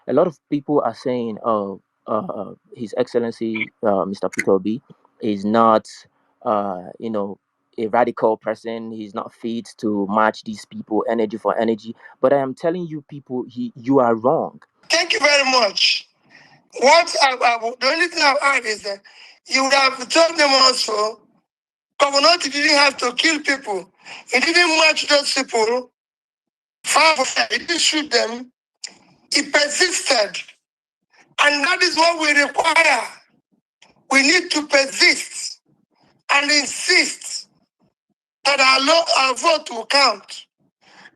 A lot of people are saying, "Oh, His Excellency, Mr. Peter Obi, is not, you know, a radical person. He's not fit to match these people, energy for energy." But I am telling you, people, you are wrong. Thank you very much. The only thing I've heard is that you would have told them also, Governor didn't have to kill people. He didn't match those people. He didn't shoot them. He persisted. And that is what we require. We need to persist and insist that our vote will count.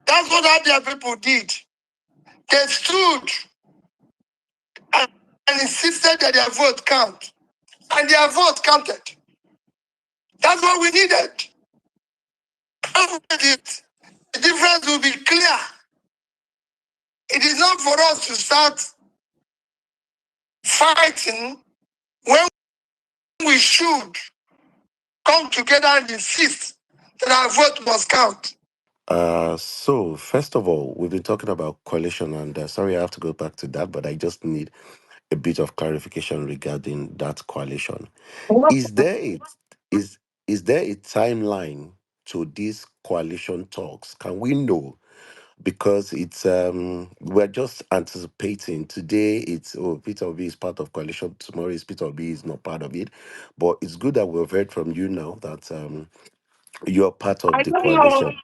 That's what other people did. They stood and insisted that their vote count. And their vote counted. That's what we needed. The difference will be clear. It is not for us to start fighting when we should come together and insist that our vote must count. So first of all, we've been talking about coalition, and sorry, I have to go back to that, but I just need a bit of clarification regarding that coalition. Is there a is is there a timeline to these coalition talks? Can we know? Because we're just anticipating. Today it's Peter Obi is part of coalition. Tomorrow is Peter Obi is not part of it. But it's good that we've heard from you now that you're part of I the don't know. coalition.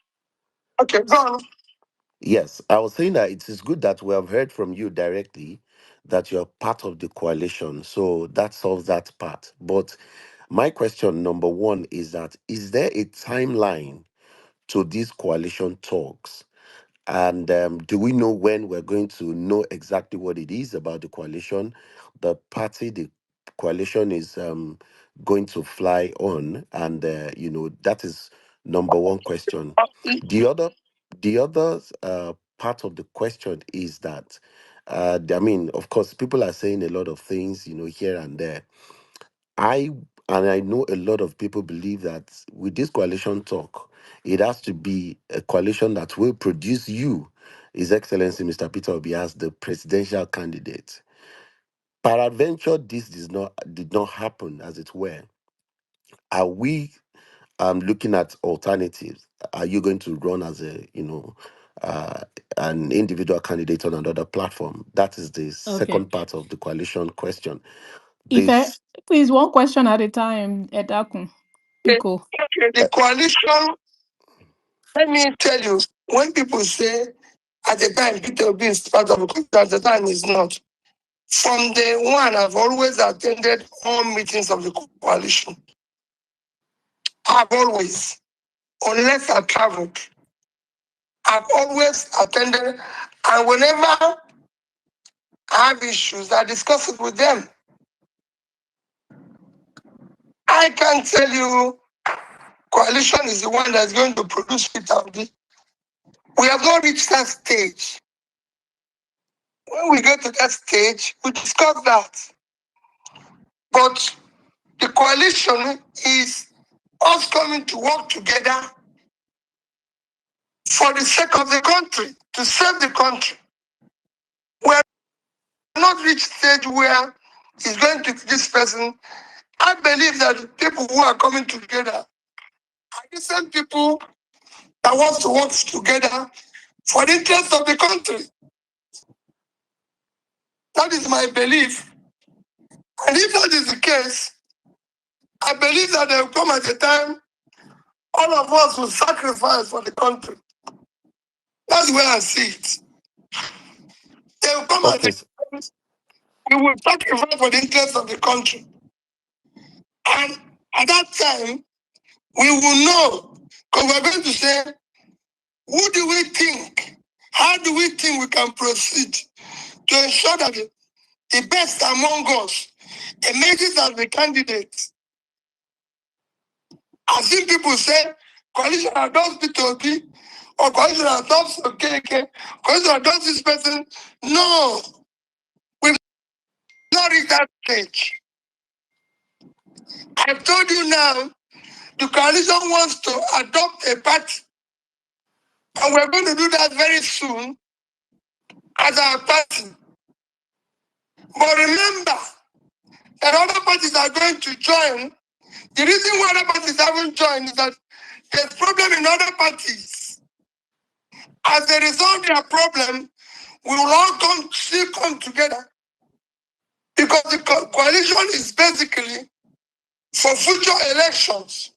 Okay, go on. Yes, I was saying that it is good that we have heard from you directly that you're part of the coalition. So that solves that part. But my question number one is there a timeline to these coalition talks? And do we know when we're going to know exactly what it is about the coalition, the party the coalition is going to fly on? And, that is number one question. The other, the other part of the question is that, I mean, of course, people are saying a lot of things, here and there. I and I know a lot of people believe that with this coalition talk, it has to be a coalition that will produce you, His Excellency Mr. Peter Obi, as the presidential candidate. Peradventure, this did not happen, as it were. Are we looking at alternatives? Are you going to run as uh, an individual candidate on another platform? That is the Okay. second part of the coalition question. If I, This please, one question at a time, Edakun. Pico. The coalition, let me tell you, when people say at the time Peter Obi is part of it, at the time is not. From day one, I've always attended all meetings of the coalition. I've always, unless I traveled, I've always attended, and whenever I have issues, I discuss it with them. I can tell you, coalition is the one that's going to produce Peter Obi. We have not reached that stage. When we get to that stage, we discuss that. But the coalition is us coming to work together for the sake of the country, to save the country. We have not reached stage where it's going to this person. I believe that the people who are coming together are the same people that want to work together for the interest of the country. That is my belief. And if that is the case, I believe that there will come at a time all of us will sacrifice for the country. That's the way I see it. They will come at okay. a time we will sacrifice for the interest of the country. And at that time, we will know, because we're going to say, who do we think? How do we think we can proceed to ensure that the best among us emerges as the candidates? I've seen people say, coalition adopts P2P, or coalition adopts KK, coalition adopts this person. No, we've not reached that stage. I've told you now, the coalition wants to adopt a party, and we're going to do that very soon as our party. But remember that other parties are going to join. The reason why other parties haven't joined is that there's problem in other parties. As a result of their problem, we will all still come together, because the coalition is basically for future elections.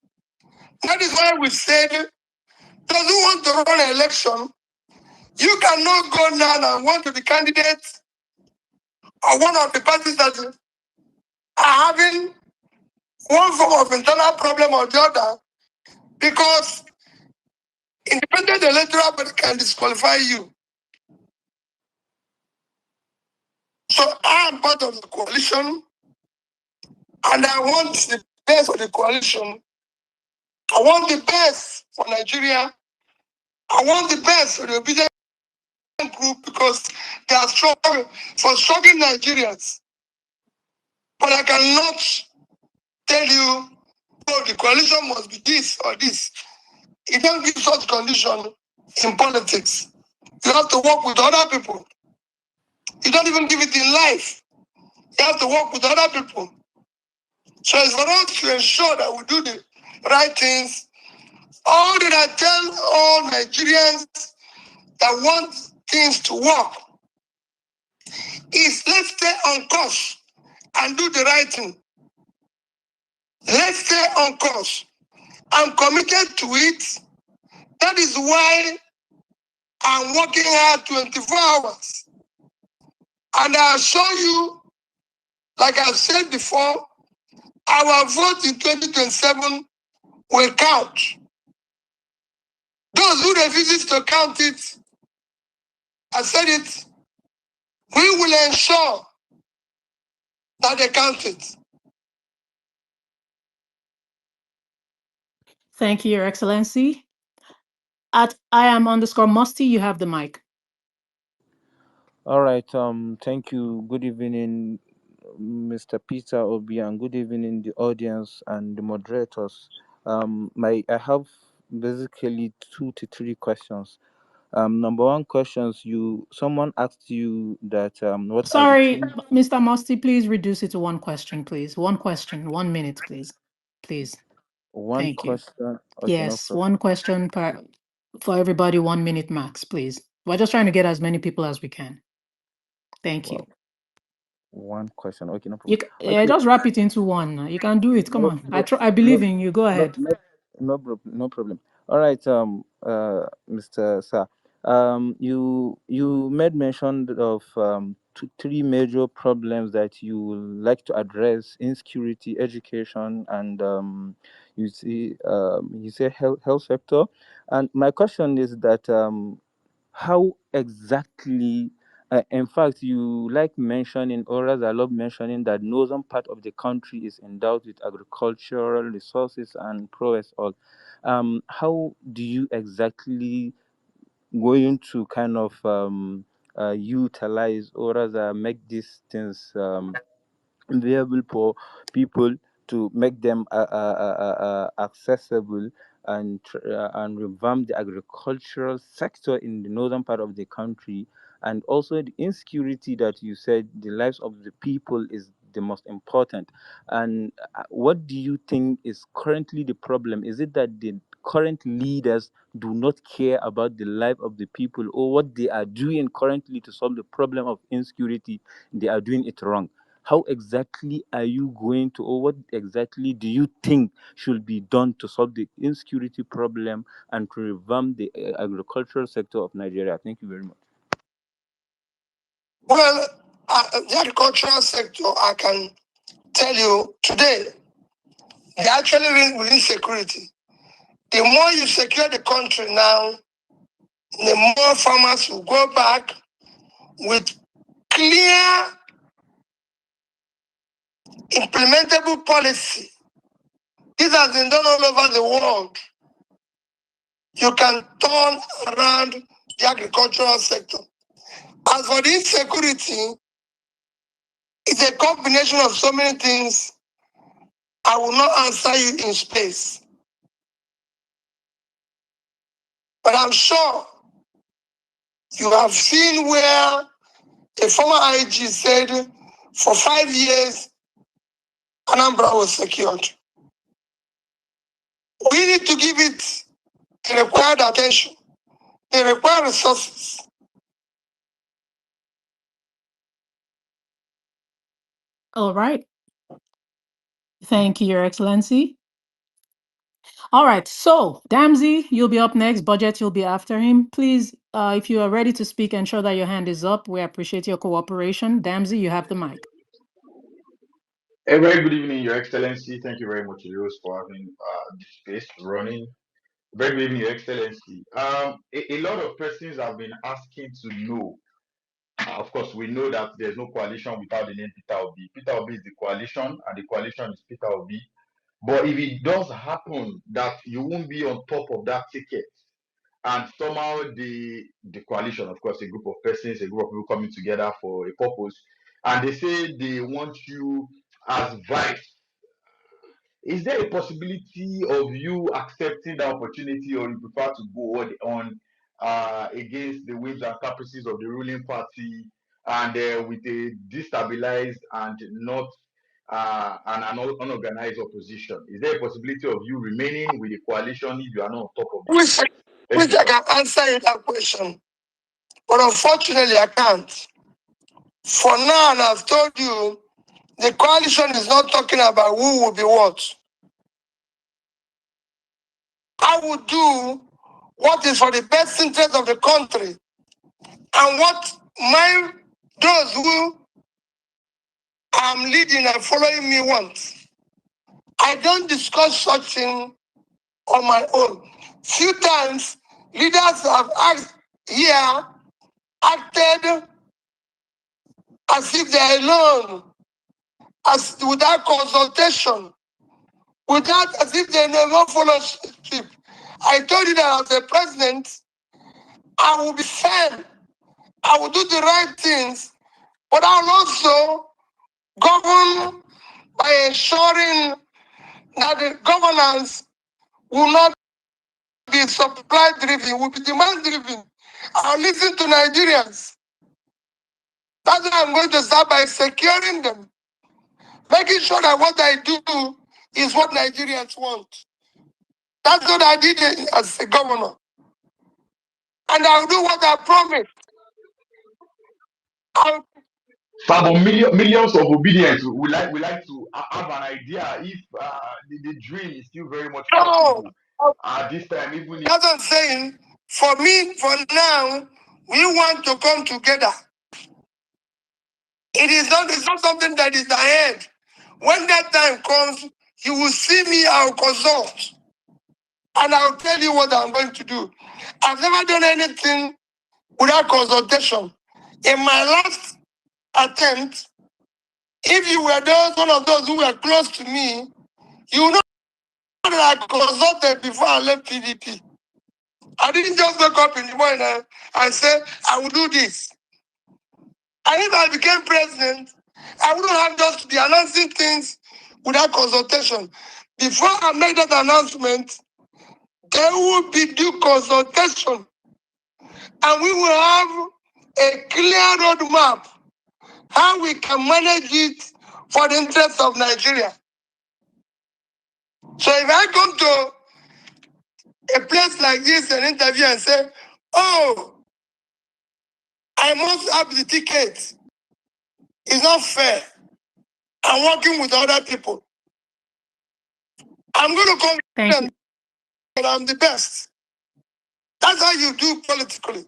That is why we said, those who want to run an election, you cannot go now and want to be candidate or one of the parties that are having one form of internal problem or the other, because independent electoral body can disqualify you. So I am part of the coalition, and I want the best for the coalition. I want the best for Nigeria. I want the best for the Obidient group, because they are struggling for struggling Nigerians. But I cannot tell you, oh, the coalition must be this or this. You don't give such condition in politics. You have to work with other people. You don't even give it in life. You have to work with other people. So it's for us to ensure that we do the right things. All that I tell all Nigerians that want things to work is, let's stay on course and do the right thing. Let's stay on course. I'm committed to it. That is why I'm working hard 24 hours. And I'll show you, like I've said before, our vote in 2027 will count. Those who refuse to count it, I said it, we will ensure that they count it. Thank you, Your Excellency. At @IAM_Musty, you have the mic. All right. Thank you. Good evening, Mr. Peter Obi, and good evening the audience and the moderators. I have basically 2 to 3 questions. Number one questions, someone asked you that what are the Sorry, key Mr. Musty, please reduce it to one question, please. One question, 1 minute, please. Please. one Thank you. question? Okay, no Yes, problem. one question for everybody, 1 minute max, please. We're just trying to get as many people as we can. Thank you. Wow, one question. Okay, no You problem. yeah, Okay, just wrap it into one. You can do it. Come no, on. no, I no, believe in you. Go no, ahead. no, no problem. All right, Mr. Sir, you made mention of 3 major problems that you would like to address: insecurity, education, and you say health sector. And my question is that how exactly in fact, you like mentioning, or rather, I love mentioning that northern part of the country is endowed with agricultural resources and prowess. All, how do you exactly going to kind of utilize, or rather, make these things viable for people to make them accessible and revamp the agricultural sector in the northern part of the country, and also the insecurity that you said the lives of the people is the most important. And what do you think is currently the problem? Is it that the current leaders do not care about the life of the people, or what they are doing currently to solve the problem of insecurity, they are doing it wrong? How exactly are you going to, or what exactly do you think should be done to solve the insecurity problem and to revamp the agricultural sector of Nigeria? Thank you very much. Well, the agricultural sector, I can tell you today, they actually within security. The more you secure the country now, the more farmers will go back with clear, implementable policy. This has been done all over the world. You can turn around the agricultural sector. As for the insecurity, it's a combination of so many things. I will not answer you in space. But I'm sure you have seen where a former IG said, For 5 years, Anambra was secured. We need to give it the required attention, the required resources. All right. Thank you, Your Excellency. All right. So, Damsey, you'll be up next. Budget, you'll be after him. Please, if you are ready to speak, ensure that your hand is up. We appreciate your cooperation. Damsey, you have the mic. A very good evening, Your Excellency. Thank you very much, Rose, for having this space running. Very good evening, Your Excellency. A lot of persons have been asking to know. Of course, we know that there's no coalition without the name Peter Obi. Peter Obi is the coalition, and the coalition is Peter Obi. But if it does happen that you won't be on top of that ticket, and somehow the coalition, of course, a group of persons, a group of people coming together for a purpose, and they say they want you as vice, is there a possibility of you accepting the opportunity, or you prefer to go on against the whims and caprices of the ruling party, and with a destabilized and not an unorganized opposition? Is there a possibility of you remaining with the coalition if you are not on top of the ticket? Which I can answer you that question, but unfortunately I can't. For now, and I've told you, the coalition is not talking about who will be what. I will do what is for the best interest of the country and what those who I'm leading and following me want. I don't discuss such thing on my own. Few times leaders have acted as if they're alone, without consultation, as if they never follow fellowship. I told you that as a president, I will be firm. I will do the right things, but I will also govern by ensuring that the governance will not be supply driven, will be demand driven. I'll listen to Nigerians. That's why I'm going to start by securing them, making sure that what I do is what Nigerians want. That's what I did as a governor. And I'll do what I promised. Millions of Obedients we like to have an idea if the dream is still very much possible this time, even if. That's what I'm saying. For me, for now, we want to come together. It's not something that is ahead. When that time comes, you will see me, I'll consult. And I'll tell you what I'm going to do. I've never done anything without consultation. In my last attempt, if you were one of those who were close to me, you know that I consulted before I left PDP. I didn't just wake up in the morning and say, I will do this. And if I became president, I wouldn't have just to be announcing things without consultation. Before I make that announcement, there will be due consultation. And we will have a clear roadmap how we can manage it for the interest of Nigeria. So if I come to a place like this, an interview, and say, oh, I must have the ticket, it's not fair. I'm working with other people. I'm going to come that I'm the best. That's how you do politically.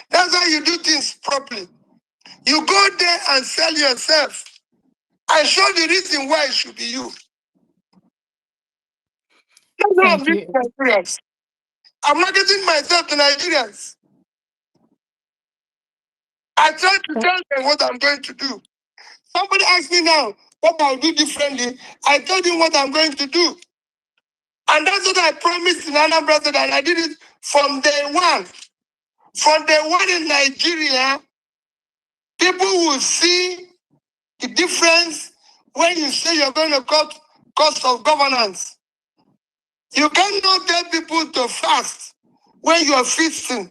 That's how you do things properly. You go there and sell yourself and show the reason why it should be you. That's how I'm doing to Nigerians. I'm marketing myself to Nigerians. I try to tell them what I'm going to do. Somebody asked me now what I'll do differently. I told him what I'm going to do. And that's what I promised in Anambra, and I did it from day one. From day one in Nigeria, people will see the difference when you say you're going to cut cost of governance. You cannot tell people to fast when you are feasting.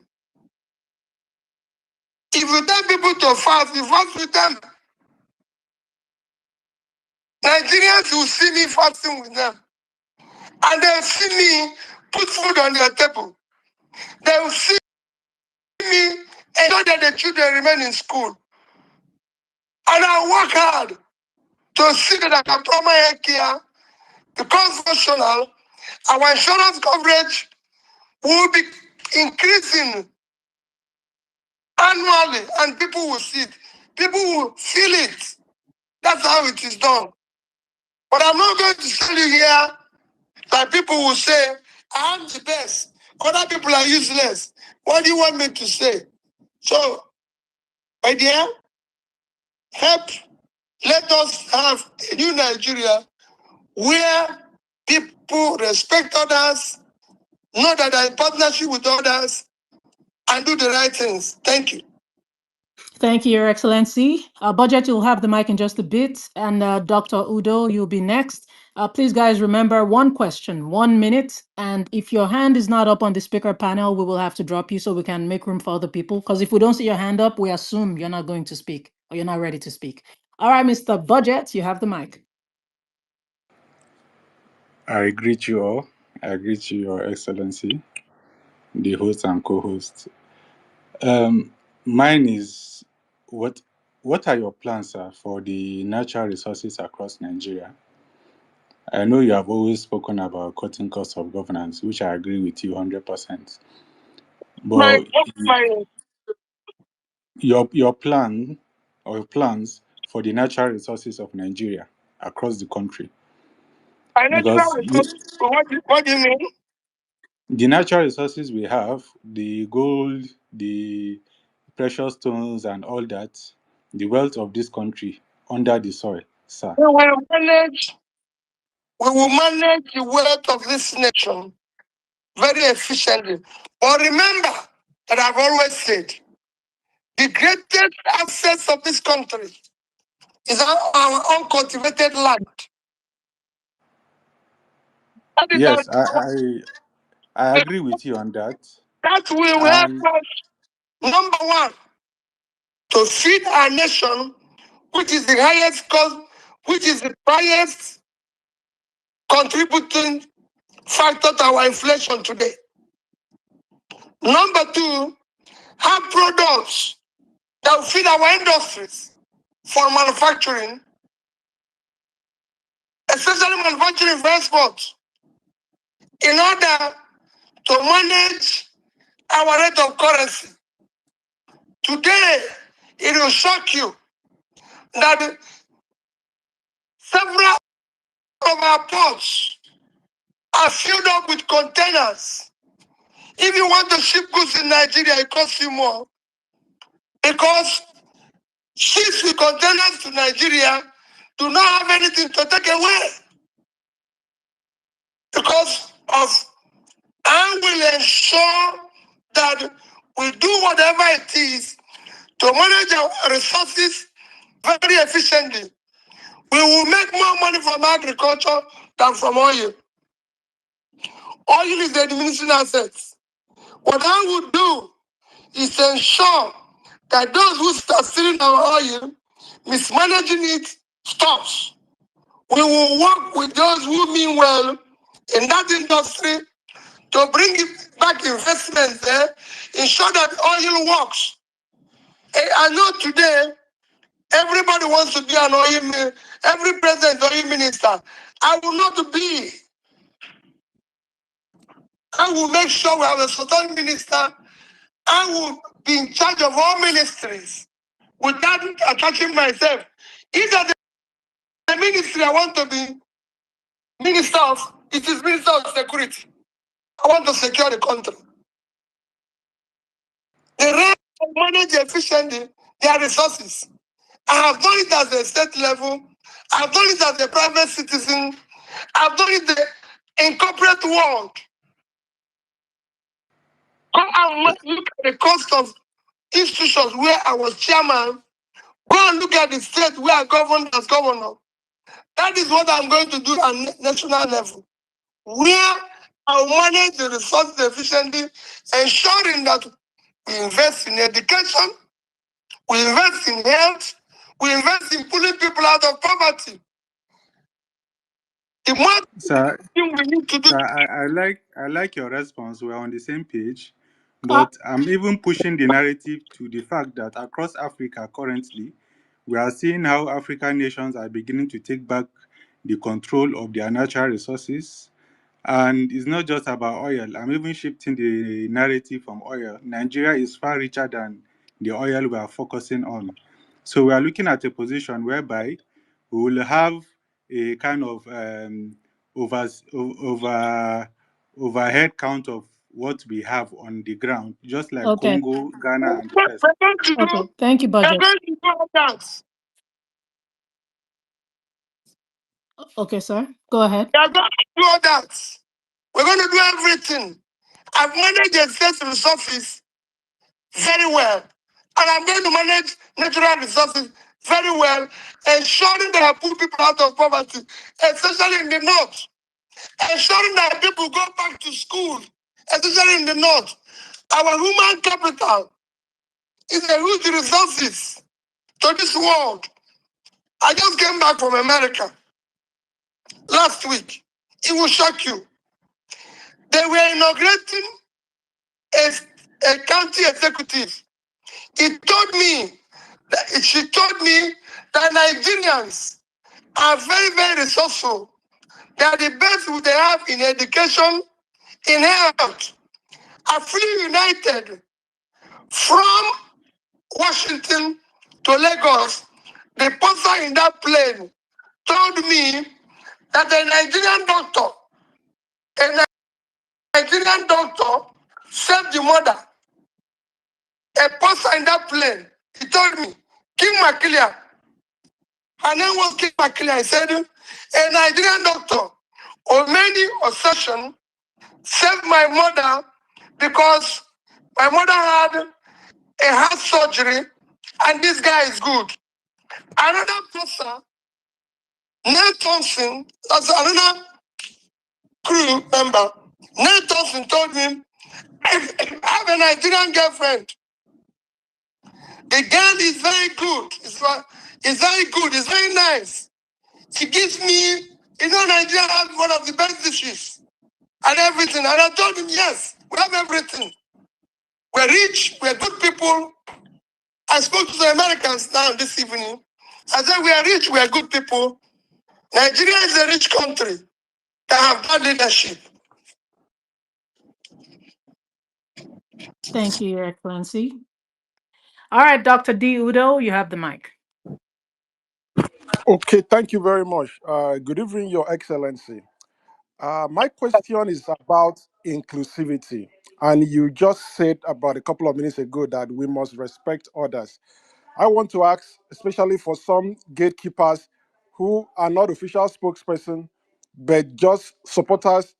If you tell people to fast, you fast with them. Nigerians will see me fasting with them. And they'll see me put food on their table. They will see me ensure that the children remain in school. And I work hard to see that I can provide health care, because national, our insurance coverage will be increasing annually, and people will see it. People will feel it. That's how it is done. But I'm not going to tell you here that people will say, I am the best. Other people are useless. What do you want me to say? So, my dear, help. Let us have a new Nigeria where people respect others, know that they are in partnership with others, and do the right things. Thank you. Thank you, Your Excellency. Budget, you'll have the mic in just a bit. And Dr. Udo, you'll be next. Please, guys, remember one question, 1 minute. And if your hand is not up on the speaker panel, we will have to drop you so we can make room for other people. Because if we don't see your hand up, we assume you're not going to speak or you're not ready to speak. All right, Mr. Budget, you have the mic. I greet you all. I greet you, Your Excellency, the host and co-host. Mine is, what are your plans, sir, for the natural resources across Nigeria? I know you have always spoken about cutting costs of governance, which I agree with you 100%. But your plan or plans for the natural resources of Nigeria across the country. Because What do you mean? the natural resources we have, the gold, the precious stones and all that, the wealth of this country under the soil, sir. We will manage the wealth of this nation very efficiently. But remember that I've always said, the greatest assets of this country is our uncultivated land. That is Yes, I agree with you on that. that will help us, number one, to feed our nation, which is the highest cost, which is the highest contributing factor to our inflation today. Number two, have products that will feed our industries for manufacturing, especially manufacturing for export, in order to manage our rate of currency. Today, it will shock you that several of our ports are filled up with containers. If you want to ship goods in Nigeria, it costs you more, because ships with containers to Nigeria do not have anything to take away because of, and will ensure that we do whatever it is to manage our resources very efficiently. We will make more money from agriculture than from oil. Oil is the diminishing assets. What I would do is to ensure that those who start stealing our oil, mismanaging it, stops. We will work with those who mean well in that industry to bring it back investment there, ensure that oil works. I know today everybody wants to be an oil minister, every president oil minister. I will not be. I will make sure we have a certain minister. I will be in charge of all ministries without attaching myself. Either the ministry I want to be minister of, it is minister of security. I want to secure the country. The rest of manage efficiently their resources. I have done it at the state level. I've done it as a private citizen. I've done it in corporate world. Go and look at the cost of institutions where I was chairman. Go and look at the state where I governed as governor. That is what I'm going to do at national level, where I'll manage the resources efficiently, ensuring that we invest in education, we invest in health, we invest in pulling people out of poverty. The more Sir, thing we need to do. sir, I like your response. We're on the same page, Uh, but I'm even pushing the narrative to the fact that across Africa currently, we are seeing how African nations are beginning to take back the control of their natural resources. And it's not just about oil. I'm even shifting the narrative from oil. Nigeria is far richer than the oil we are focusing on. So we are looking at a position whereby we will have a kind of over overhead count of what we have on the ground, just like okay. Congo, Ghana, and the We're rest. going to do, Okay. Thank you, we're budget. going to do all that. Okay, sir. Go ahead. We are going to do all that. We're going to do everything. I've managed the state resources very well. And I'm going to manage natural resources very well, ensuring that I put people out of poverty, especially in the north. Ensuring that people go back to school, especially in the north. Our human capital is a huge resources to this world. I just came back from America last week. It will shock you. They were inaugurating a county executive. She told me that Nigerians are very, very resourceful. They are the best they have in education, in health. Are fully united from Washington to Lagos. The person in that plane told me that a Nigerian doctor saved the mother. A person in that plane, he told me, King Makilia, her name was King Makilia. He said, a Nigerian doctor, Omeni Osession, saved my mother because my mother had a heart surgery and this guy is good. Another person, Nate Thompson, that's another crew member. Nate Thompson told me, I have a Nigerian girlfriend. The girl is very good. It's very good. It's very nice. She gives me, Nigeria has one of the best dishes and everything. And I told him, yes, we have everything. We're rich. We're good people. I spoke to the Americans now this evening. I said, we are rich. We are good people. Nigeria is a rich country that have bad leadership. Thank you, Your Excellency. All right, Dr. D. Udo, you have the mic. Okay, thank you very much. Good evening, Your Excellency. My question is about inclusivity. And you just said about a couple of minutes ago that we must respect others. I want to ask, especially for some gatekeepers who are not official spokesperson, but just supporters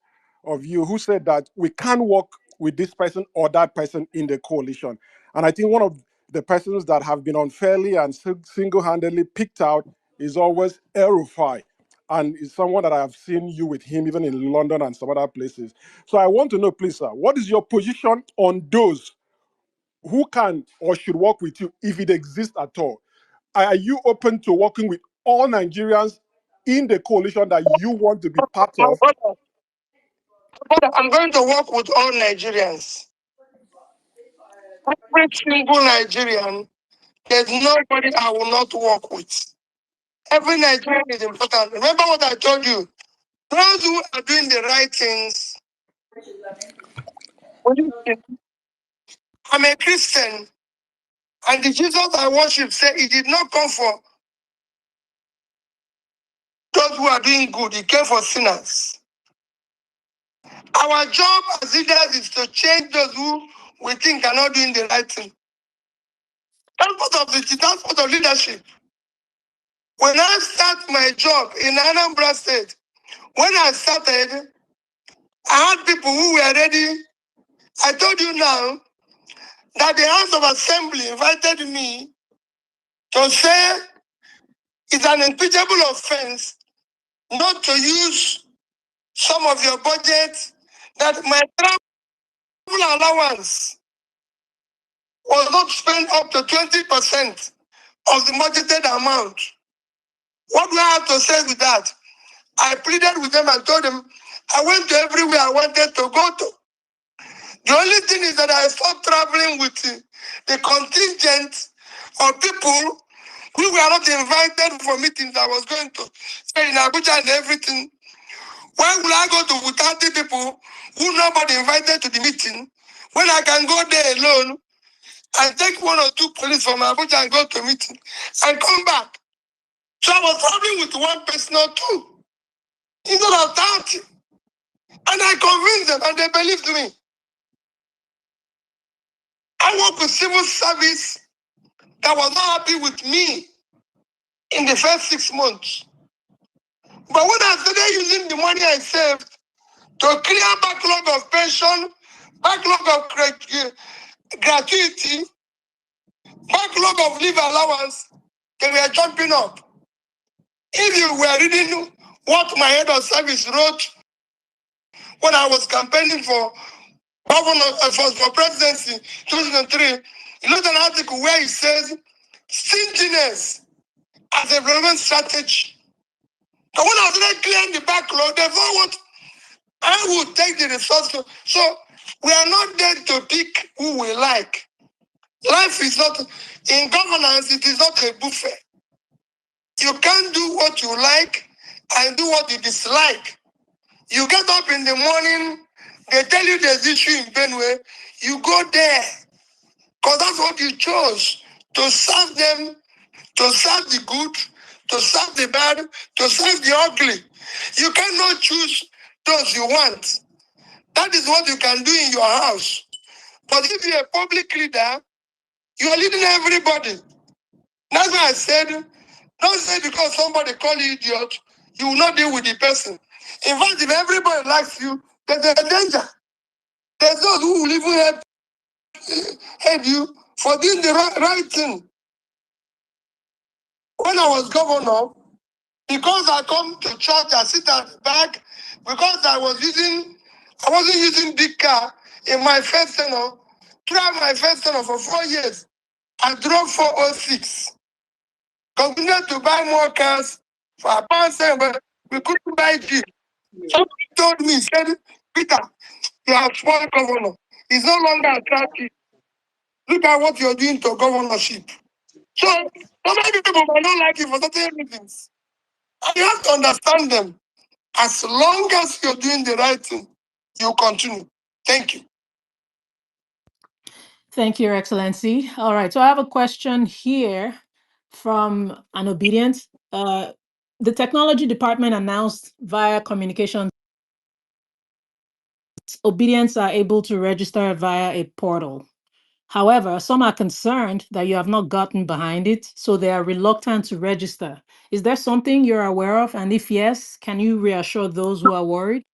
of you who said that we can't work with this person or that person in the coalition. And I think one of the persons that have been unfairly and single-handedly picked out is always El-Rufai. And it's someone that I have seen you with him even in London and some other places. So I want to know, please, sir, what is your position on those who can or should work with you if it exists at all? Are you open to working with all Nigerians in the coalition that you want to be part My of? brother, I'm going to work with all Nigerians. Every single Nigerian, there's nobody I will not work with. Every Nigerian is important. Remember what I told you. Those who are doing the right things. I'm a Christian, and the Jesus I worship said he did not come for those who are doing good. He came for sinners. Our job as leaders is to change those who we think are not doing the right thing. That's part of leadership. When I start my job in Anambra State, when I started, I had people who were ready. I told you now that the House of Assembly invited me to say it's an impeachable offense not to use some of your budget, that my travel allowance was not spent up to 20% of the budgeted amount. What do I have to say with that? I pleaded with them and told them I went to everywhere I wanted to go to. The only thing is that I stopped traveling with the contingent of people who were not invited for meetings I was going to say in Abuja and everything. Why would I go to with 30 people who nobody invited to the meeting when I can go there alone and take one or two police from Abuja and go to a meeting and come back? So I was traveling with one person or two instead of 30. And I convinced them and they believed me. I worked with civil service that was not happy with me in the first 6 months. But when I started using the money I saved to clear backlog of pension, backlog of gratuity, backlog of leave allowance, they were jumping up. If you were reading what my head of service wrote when I was campaigning for governor for presidency 2003, you know an article where he says stinginess as a relevant strategy. But when I started clearing the backlog, they thought what I will take the resources. So we are not there to pick who we like. Life is not, in governance, it is not a buffet. You can't do what you like and do what you dislike. You get up in the morning, they tell you there's issue in Benue, you go there. Because that's what you chose, to serve them, to serve the good, to serve the bad, to serve the ugly. You cannot choose those you want. That is what you can do in your house. But if you're a public leader, you are leading everybody. That's why I said, don't say because somebody call you idiot, you will not deal with the person. In fact, if everybody likes you, there's a danger. There's those who will even help you for doing the right thing. When I was governor, because I come to church, I sit at the back, because I wasn't using big car in my first tenure. Throughout my first tenure for 4 years, I drove 406. Continued to buy more cars for our parents, but we couldn't buy Jeep. Somebody told me, said, Peter, you are small governor. It's no longer attractive. Look at what you're doing to governorship. So, so many people might not like you for certain reasons. And you have to understand them. As long as you're doing the right thing, you continue. Thank you. Thank you, Your Excellency. All right, so I have a question here from an Obidient. The technology department announced via communications Obedients are able to register via a portal. However, some are concerned that you have not gotten behind it, so they are reluctant to register. Is there something you're aware of? And if yes, can you reassure those who are worried?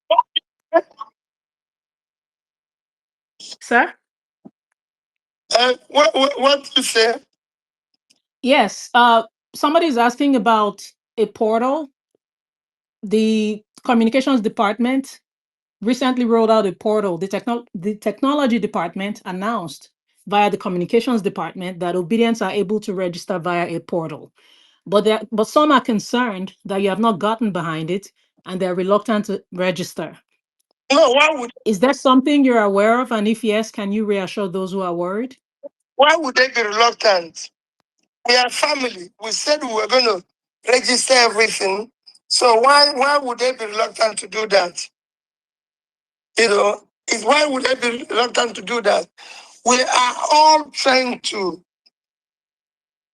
Sir? What you say? Yes. Somebody is asking about a portal. The communications department recently rolled out a portal. The technology department announced via the communications department that obedients are able to register via a portal. But some are concerned that you have not gotten behind it and they're reluctant to register. No, Is there something you're aware of? And if yes, can you reassure those who are worried? why would they be reluctant? We are family. We said we were going to register everything. So why would they be reluctant to do that? You know, why would they be reluctant to do that? We are all trying to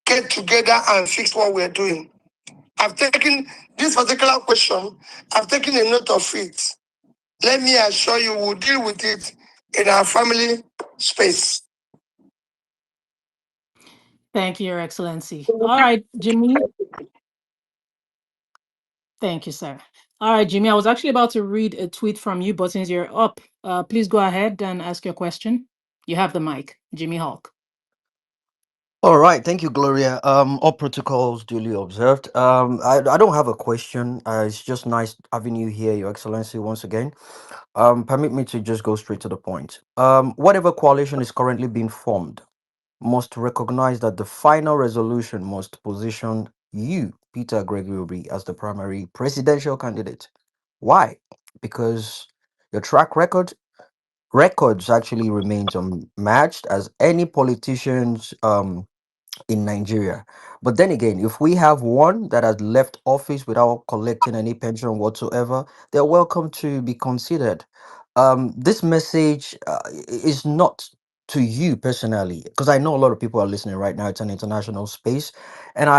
get together and fix what we're doing. I've taken this particular question, I've taken a note of it. Let me assure you, we'll deal with it in our family space. Thank you, Your Excellency. All right, Jimmy. Thank you, sir. All right, Jimmy, I was actually about to read a tweet from you, but since you're up, please go ahead and ask your question. You have the mic, Jimmy Hawk. All right, thank you, Gloria. All protocols duly observed. I don't have a question. It's just nice having you here, Your Excellency, once again. Permit me to just go straight to the point. Whatever coalition is currently being formed must recognize that the final resolution must position you Peter Gregory Obi as the primary presidential candidate. Why? Because your track records actually remains unmatched as any politicians in Nigeria. But then again, if we have one that has left office without collecting any pension whatsoever, they're welcome to be considered. This message is not to you personally, because I know a lot of people are listening right now. It's an international space, and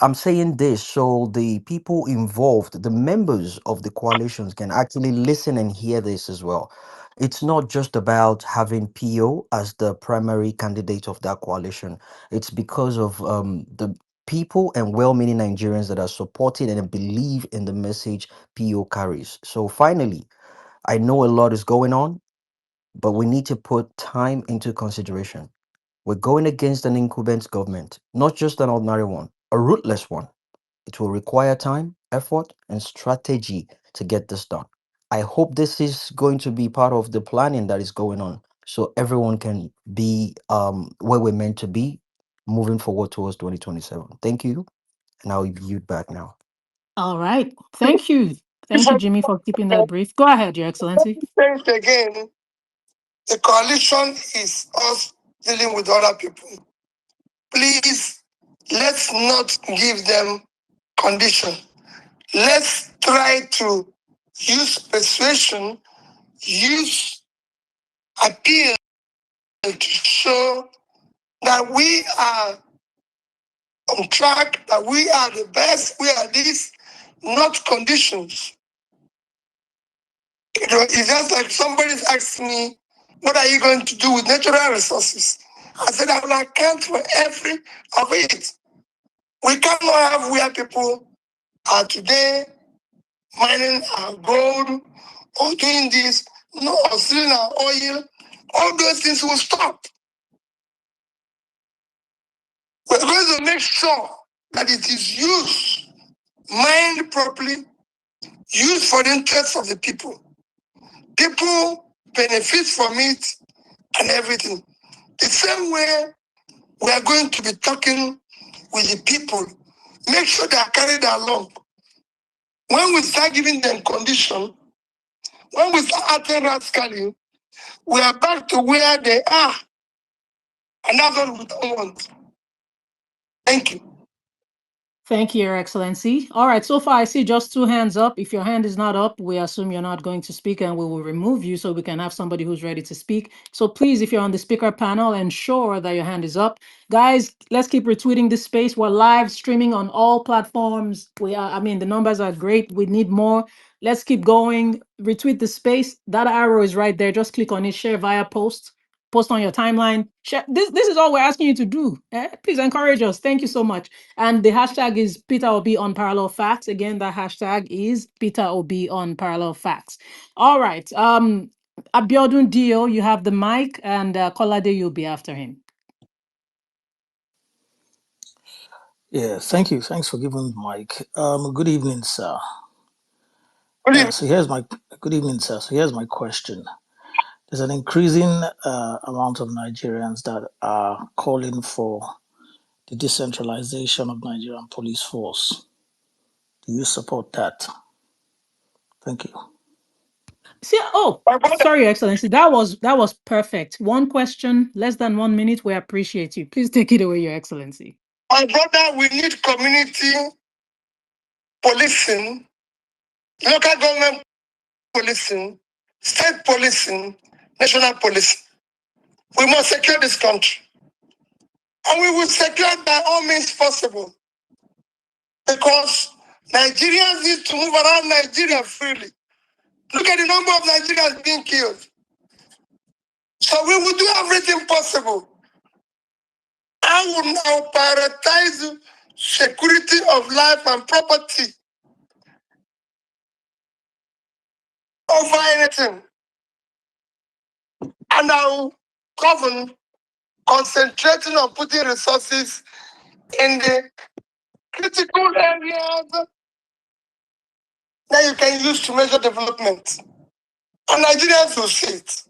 I'm saying this so the people involved, the members of the coalitions, can actually listen and hear this as well. It's not just about having PO as the primary candidate of that coalition. It's because of the people and well-meaning Nigerians that are supporting and believe in the message PO carries. So finally, I know a lot is going on, but we need to put time into consideration. We're going against an incumbent government, not just an ordinary one, a ruthless one. It will require time, effort, and strategy to get this done. I hope this is going to be part of the planning that is going on so everyone can be where we're meant to be moving forward towards 2027. Thank you. And I'll yield back now. All right. Thank you. Thank you, Jimmy, for keeping that brief. Go ahead, Your Excellency. Thanks again. The coalition is us dealing with other people. Please, let's not give them condition. Let's try to use persuasion, use appeal to show that we are on track, that we are the best, we are this, not conditions. It's just like somebody's asked me, what are you going to do with natural resources? I said, I will account for every of it. We cannot have where people are today mining our gold or doing this, no, or stealing our oil. All those things will stop. We're going to make sure that it is used, mined properly, used for the interests of the people. People benefit from it and everything. The same way we are going to be talking with the people, make sure they are carried along. When we start giving them condition, when we start acting rascally, we are back to where they are. And that's what we don't want. Thank you. Thank you, Your Excellency. All right, so far I see just two hands up. If your hand is not up, we assume you're not going to speak and we will remove you so we can have somebody who's ready to speak. So please, if you're on the speaker panel, ensure that your hand is up. Guys, let's keep retweeting this space. We're live streaming on all platforms. The numbers are great. We need more. Let's keep going. Retweet the space. That arrow is right there. Just click on it, share via post. Post on your timeline. Share. This is all we're asking you to do. Please encourage us. Thank you so much. And the hashtag is Peter Obi on Parallel Facts. Again, that hashtag is Peter Obi on Parallel Facts. All right. Abiodun Dio, you have the mic, and Kolade, you'll be after him. Yeah, thank you. Thanks for giving me the mic. Good evening, sir. Good evening. Good evening, sir. So here's my question. There's an increasing amount of Nigerians that are calling for the decentralization of Nigerian police force. Do you support that? Thank you. Sorry, Your Excellency. That was perfect. One question, less than 1 minute. We appreciate you. Please take it away, Your Excellency. My brother, we need community policing, local government policing, state policing, national policing. We must secure this country. And we will secure it by all means possible. Because Nigerians need to move around Nigeria freely. Look at the number of Nigerians being killed. So we will do everything possible. I will now prioritize security of life and property over anything. And I will govern concentrating on putting resources in the critical areas that you can use to measure development. And Nigerians will see it.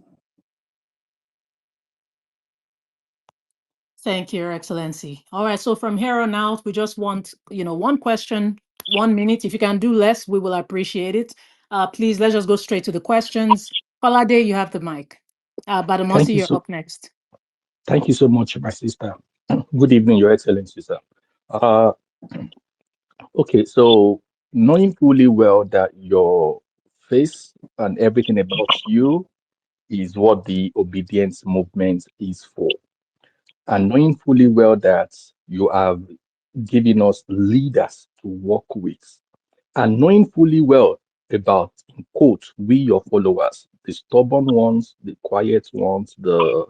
Thank you, Your Excellency. All right, so from here on out, we just want, one question, 1 minute. If you can do less, we will appreciate it. Please, let's just go straight to the questions. Palade, you have the mic. Thank Badamosi, you you're so up next. thank you so much, my sister. Good evening, Your Excellency, sir. Uh, okay, so knowing fully well that your face and everything about you is what the obedience movement is for, and knowing fully well that you have given us leaders to work with, and knowing fully well about, in quote, we your followers, the stubborn ones, the quiet ones, the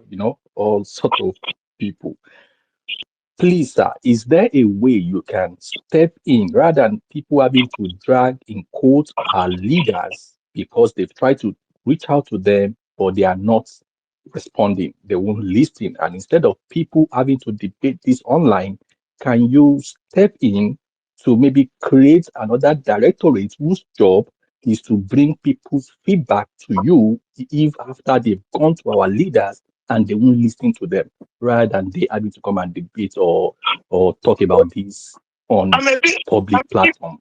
all sort of people. Please, sir, is there a way you can step in rather than people having to drag in quote our leaders because they've tried to reach out to them, but they are not responding, they won't listen, and instead of people having to debate this online, can you step in to maybe create another directorate whose job is to bring people's feedback to you if after they've gone to our leaders and they won't listen to them, rather than they having to come and debate or talk about this on I'm a bit, I public platform?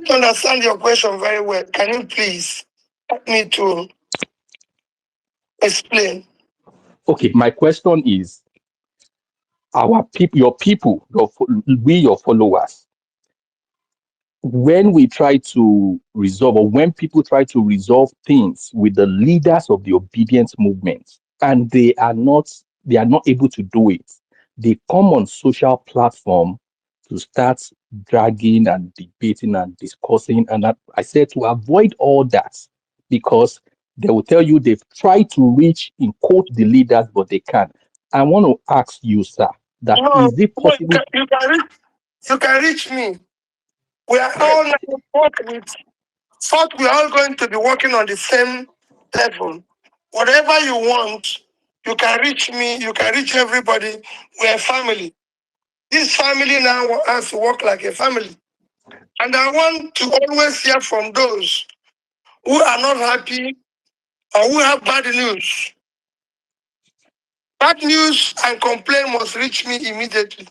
don't understand your question very well. Can you please help me to explain? Okay, my question is, our people, your people, we your followers, when we try to resolve, or when people try to resolve things with the leaders of the obedience movement, and they are not able to do it, they come on social platform to start dragging and debating and discussing. And I said to avoid all that, because they will tell you they've tried to reach in quote the leaders, but they can't. I want to ask you, sir, that No, is it no, possible? you can reach me. We are all now work with thought we are all going to be working on the same level. Whatever you want, you can reach me, you can reach everybody. We're a family. This family now has to work like a family. And I want to always hear from those who are not happy or who have bad news. Bad news and complaint must reach me immediately.